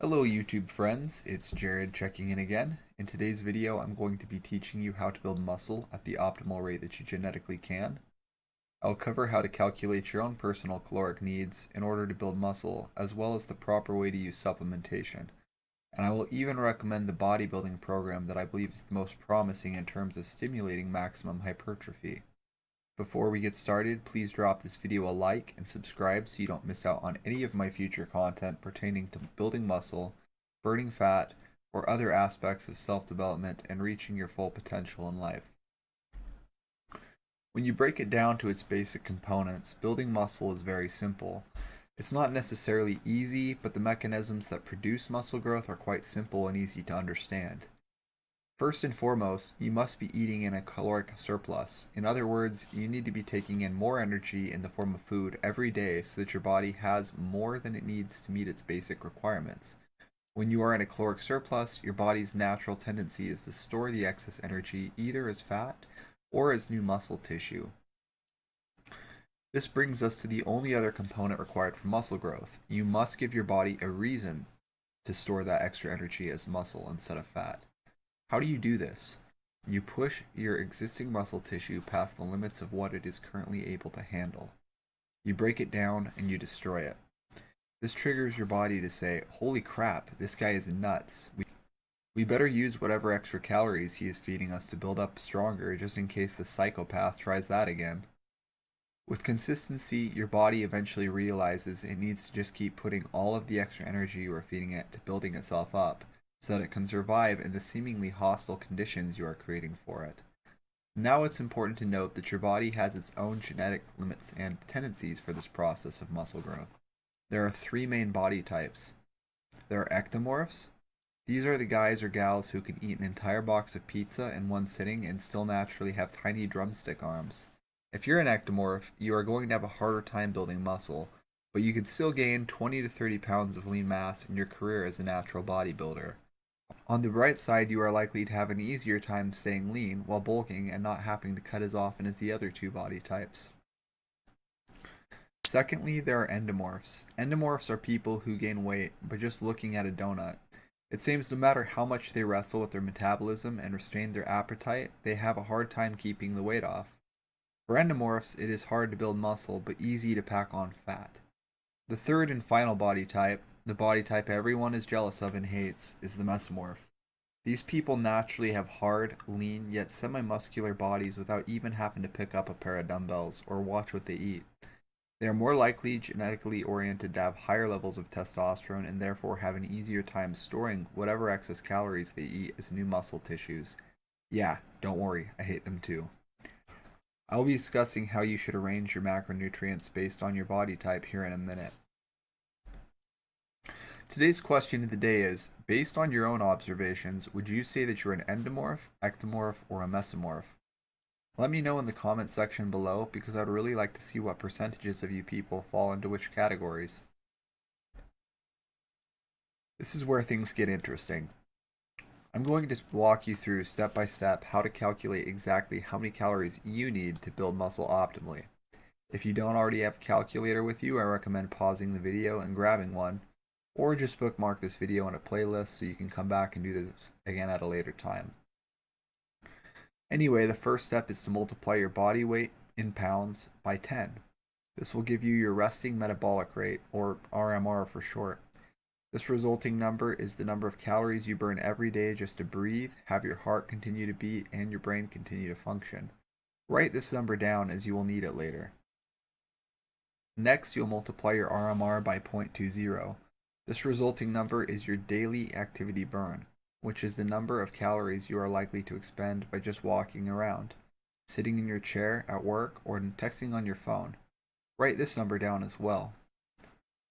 Hello YouTube friends, it's Jared checking in again. In today's video, I'm going to be teaching you how to build muscle at the optimal rate that you genetically can. I'll cover how to calculate your own personal caloric needs in order to build muscle, as well as the proper way to use supplementation. And I will even recommend the bodybuilding program that I believe is the most promising in terms of stimulating maximum hypertrophy. Before we get started, please drop this video a like and subscribe so you don't miss out on any of my future content pertaining to building muscle, burning fat, or other aspects of self-development and reaching your full potential in life. When you break it down to its basic components, building muscle is very simple. It's not necessarily easy, but the mechanisms that produce muscle growth are quite simple and easy to understand. First and foremost, you must be eating in a caloric surplus. In other words, you need to be taking in more energy in the form of food every day so that your body has more than it needs to meet its basic requirements. When you are in a caloric surplus, your body's natural tendency is to store the excess energy either as fat or as new muscle tissue. This brings us to the only other component required for muscle growth. You must give your body a reason to store that extra energy as muscle instead of fat. How do you do this? You push your existing muscle tissue past the limits of what it is currently able to handle. You break it down and you destroy it. This triggers your body to say, holy crap, this guy is nuts. We better use whatever extra calories he is feeding us to build up stronger just in case the psychopath tries that again. With consistency, your body eventually realizes it needs to just keep putting all of the extra energy you are feeding it to building itself up, so that it can survive in the seemingly hostile conditions you are creating for it. Now it's important to note that your body has its own genetic limits and tendencies for this process of muscle growth. There are three main body types. There are ectomorphs. These are the guys or gals who can eat an entire box of pizza in one sitting and still naturally have tiny drumstick arms. If you're an ectomorph, you are going to have a harder time building muscle, but you can still gain 20 to 30 pounds of lean mass in your career as a natural bodybuilder. On the right side, you are likely to have an easier time staying lean while bulking and not having to cut as often as the other two body types. Secondly, there are endomorphs. Endomorphs are people who gain weight by just looking at a donut. It seems no matter how much they wrestle with their metabolism and restrain their appetite, they have a hard time keeping the weight off. For endomorphs, it is hard to build muscle but easy to pack on fat. The third and final body type, the body type everyone is jealous of and hates, is the mesomorph. These people naturally have hard, lean, yet semi-muscular bodies without even having to pick up a pair of dumbbells or watch what they eat. They are more likely genetically oriented to have higher levels of testosterone and therefore have an easier time storing whatever excess calories they eat as new muscle tissues. Yeah, don't worry, I hate them too. I'll be discussing how you should arrange your macronutrients based on your body type here in a minute. Today's question of the day is, based on your own observations, would you say that you're an endomorph, ectomorph, or a mesomorph? Let me know in the comment section below because I'd really like to see what percentages of you people fall into which categories. This is where things get interesting. I'm going to walk you through step by step how to calculate exactly how many calories you need to build muscle optimally. If you don't already have a calculator with you, I recommend pausing the video and grabbing one, or just bookmark this video in a playlist so you can come back and do this again at a later time. Anyway, the first step is to multiply your body weight in pounds by 10. This will give you your resting metabolic rate, or RMR for short. This resulting number is the number of calories you burn every day just to breathe, have your heart continue to beat, and your brain continue to function. Write this number down as you will need it later. Next, you'll multiply your RMR by 0.20. This resulting number is your daily activity burn, which is the number of calories you are likely to expend by just walking around, sitting in your chair at work, or texting on your phone. Write this number down as well.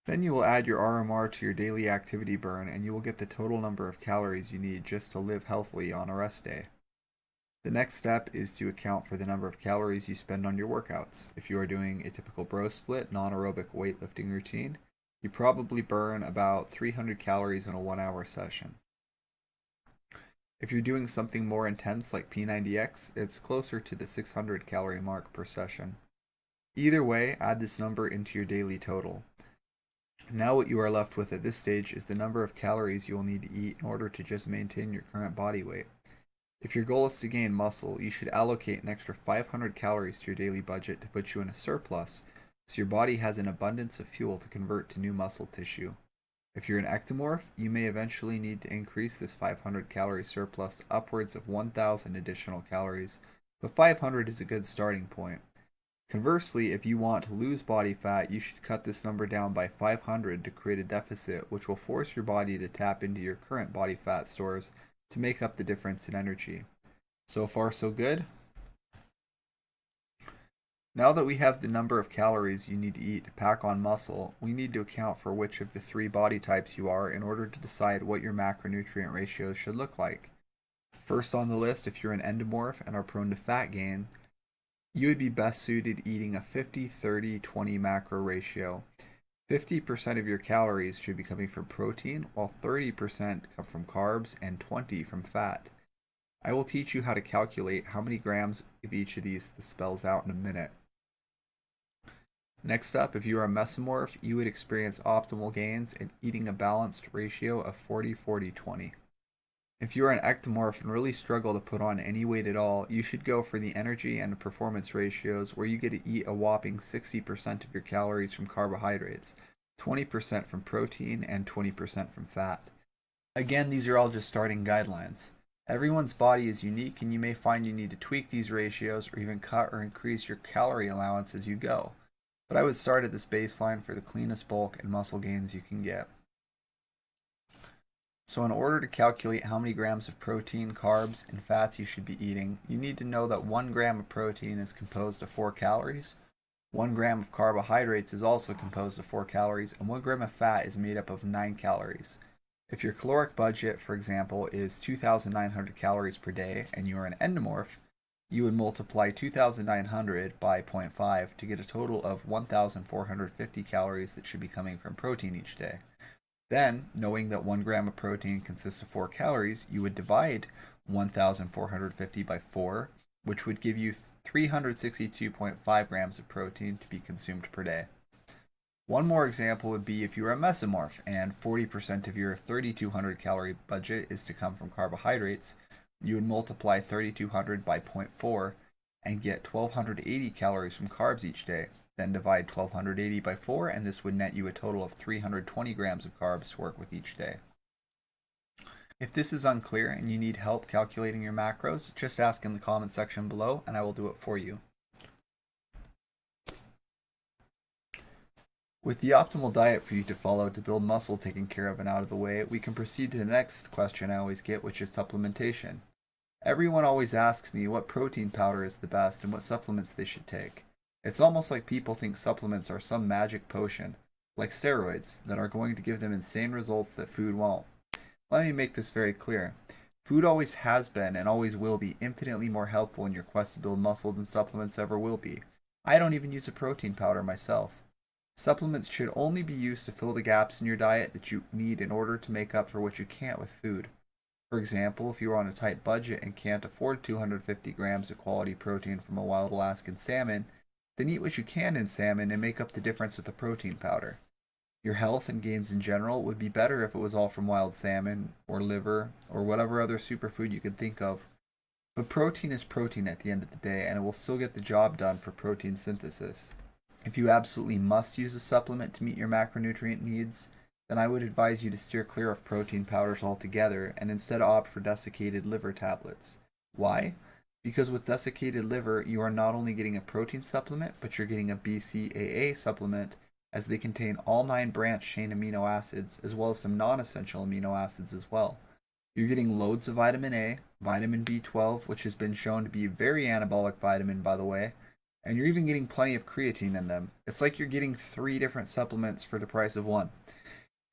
Then you will add your RMR to your daily activity burn and you will get the total number of calories you need just to live healthily on a rest day. The next step is to account for the number of calories you spend on your workouts. If you are doing a typical bro split non-aerobic weightlifting routine, you probably burn about 300 calories in a 1-hour session. If you're doing something more intense like P90X, it's closer to the 600 calorie mark per session. Either way, add this number into your daily total. Now what you are left with at this stage is the number of calories you will need to eat in order to just maintain your current body weight. If your goal is to gain muscle, you should allocate an extra 500 calories to your daily budget to put you in a surplus, so your body has an abundance of fuel to convert to new muscle tissue. If you're an ectomorph, you may eventually need to increase this 500 calorie surplus to upwards of 1,000 additional calories, but 500 is a good starting point. Conversely, if you want to lose body fat, you should cut this number down by 500 to create a deficit, which will force your body to tap into your current body fat stores to make up the difference in energy. So far, so good? Now that we have the number of calories you need to eat to pack on muscle, we need to account for which of the three body types you are in order to decide what your macronutrient ratios should look like. First on the list, if you're an endomorph and are prone to fat gain, you would be best suited eating a 50-30-20 macro ratio. 50% of your calories should be coming from protein, while 30% come from carbs and 20 from fat. I will teach you how to calculate how many grams of each of these spells out in a minute. Next up, if you are a mesomorph, you would experience optimal gains in eating a balanced ratio of 40-40-20. If you are an ectomorph and really struggle to put on any weight at all, you should go for the energy and performance ratios where you get to eat a whopping 60% of your calories from carbohydrates, 20% from protein, and 20% from fat. Again, these are all just starting guidelines. Everyone's body is unique, and you may find you need to tweak these ratios or even cut or increase your calorie allowance as you go. But I would start at this baseline for the cleanest bulk and muscle gains you can get. So in order to calculate how many grams of protein, carbs, and fats you should be eating, you need to know that 1 gram of protein is composed of 4 calories, 1 gram of carbohydrates is also composed of 4 calories, and 1 gram of fat is made up of 9 calories. If your caloric budget, for example, is 2,900 calories per day and you are an endomorph, you would multiply 2,900 by 0.5 to get a total of 1,450 calories that should be coming from protein each day. Then, knowing that 1 gram of protein consists of 4 calories, you would divide 1,450 by 4, which would give you 362.5 grams of protein to be consumed per day. One more example would be if you are a mesomorph and 40% of your 3,200 calorie budget is to come from carbohydrates, you would multiply 3,200 by 0.4 and get 1,280 calories from carbs each day. Then divide 1,280 by 4 and this would net you a total of 320 grams of carbs to work with each day. If this is unclear and you need help calculating your macros, just ask in the comment section below and I will do it for you. With the optimal diet for you to follow to build muscle taken care of and out of the way, we can proceed to the next question I always get, which is supplementation. Everyone always asks me what protein powder is the best and what supplements they should take. It's almost like people think supplements are some magic potion, like steroids, that are going to give them insane results that food won't. Let me make this very clear. Food always has been and always will be infinitely more helpful in your quest to build muscle than supplements ever will be. I don't even use a protein powder myself. Supplements should only be used to fill the gaps in your diet that you need in order to make up for what you can't with food. For example, if you are on a tight budget and can't afford 250 grams of quality protein from a wild Alaskan salmon, then eat what you can in salmon and make up the difference with a protein powder. Your health and gains in general would be better if it was all from wild salmon, or liver, or whatever other superfood you could think of. But protein is protein at the end of the day, and it will still get the job done for protein synthesis. If you absolutely must use a supplement to meet your macronutrient needs, then I would advise you to steer clear of protein powders altogether and instead opt for desiccated liver tablets. Why? Because with desiccated liver, you are not only getting a protein supplement, but you're getting a BCAA supplement, as they contain all 9 branched chain amino acids, as well as some non-essential amino acids as well. You're getting loads of vitamin A, vitamin B12, which has been shown to be a very anabolic vitamin, by the way, and you're even getting plenty of creatine in them. It's like you're getting 3 different supplements for the price of one.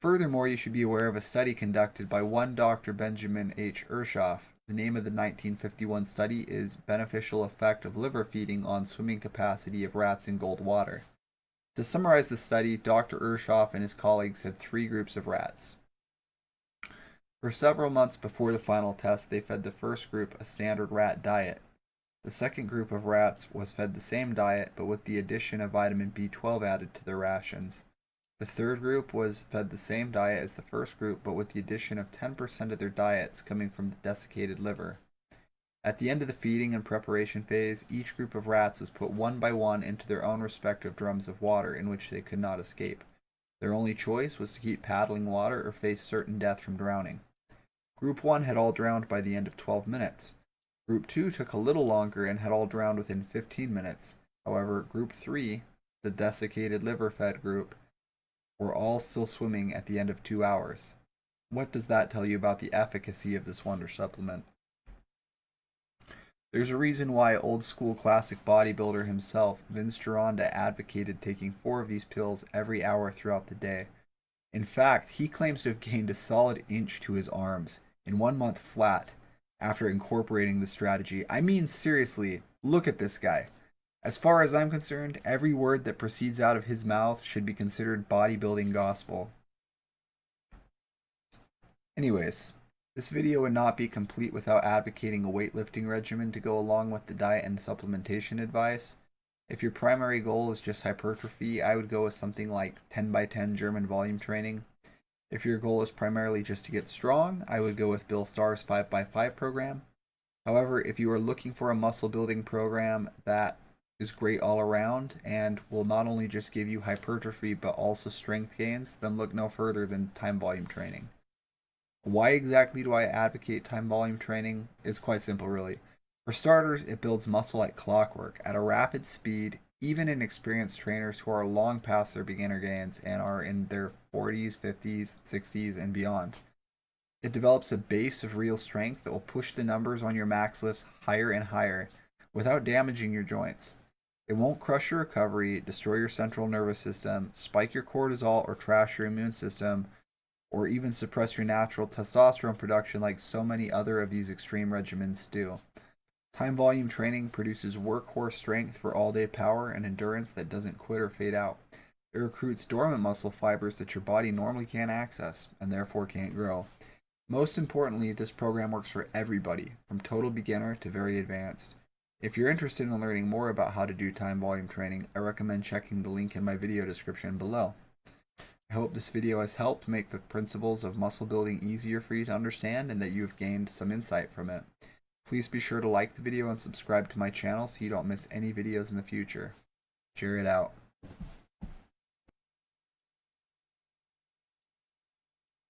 Furthermore, you should be aware of a study conducted by one Dr. Benjamin H. Ershoff. The name of the 1951 study is Beneficial Effect of Liver Feeding on Swimming Capacity of Rats in Cold Water. To summarize the study, Dr. Ershoff and his colleagues had 3 groups of rats. For several months before the final test, they fed the first group a standard rat diet. The second group of rats was fed the same diet, but with the addition of vitamin B12 added to their rations. The third group was fed the same diet as the first group, but with the addition of 10% of their diets coming from the desiccated liver. At the end of the feeding and preparation phase, each group of rats was put one by one into their own respective drums of water in which they could not escape. Their only choice was to keep paddling water or face certain death from drowning. Group 1 had all drowned by the end of 12 minutes. Group 2 took a little longer and had all drowned within 15 minutes. However, Group 3, the desiccated liver fed group, were all still swimming at the end of 2 hours. What does that tell you about the efficacy of this wonder supplement? There's a reason why old school classic bodybuilder himself, Vince Gironda, advocated taking 4 of these pills every hour throughout the day. In fact, he claims to have gained a solid inch to his arms in 1 month flat after incorporating this strategy. I mean, seriously, look at this guy. As far as I'm concerned, every word that proceeds out of his mouth should be considered bodybuilding gospel. Anyways, this video would not be complete without advocating a weightlifting regimen to go along with the diet and supplementation advice. If your primary goal is just hypertrophy, I would go with something like 10x10 German volume training. If your goal is primarily just to get strong, I would go with Bill Starr's 5x5 program. However, if you are looking for a muscle building program that is great all around and will not only just give you hypertrophy but also strength gains, then look no further than time volume training. Why exactly do I advocate time volume training? It's quite simple, really. For starters, it builds muscle like clockwork at a rapid speed, even in experienced trainers who are long past their beginner gains and are in their 40s, 50s, 60s, and beyond. It develops a base of real strength that will push the numbers on your max lifts higher and higher without damaging your joints. It won't crush your recovery, destroy your central nervous system, spike your cortisol, or trash your immune system, or even suppress your natural testosterone production like so many other of these extreme regimens do. Time volume training produces workhorse strength for all-day power and endurance that doesn't quit or fade out. It recruits dormant muscle fibers that your body normally can't access and therefore can't grow. Most importantly, this program works for everybody, from total beginner to very advanced. If you're interested in learning more about how to do time volume training, I recommend checking the link in my video description below. I hope this video has helped make the principles of muscle building easier for you to understand and that you have gained some insight from it. Please be sure to like the video and subscribe to my channel so you don't miss any videos in the future. Cheer it out.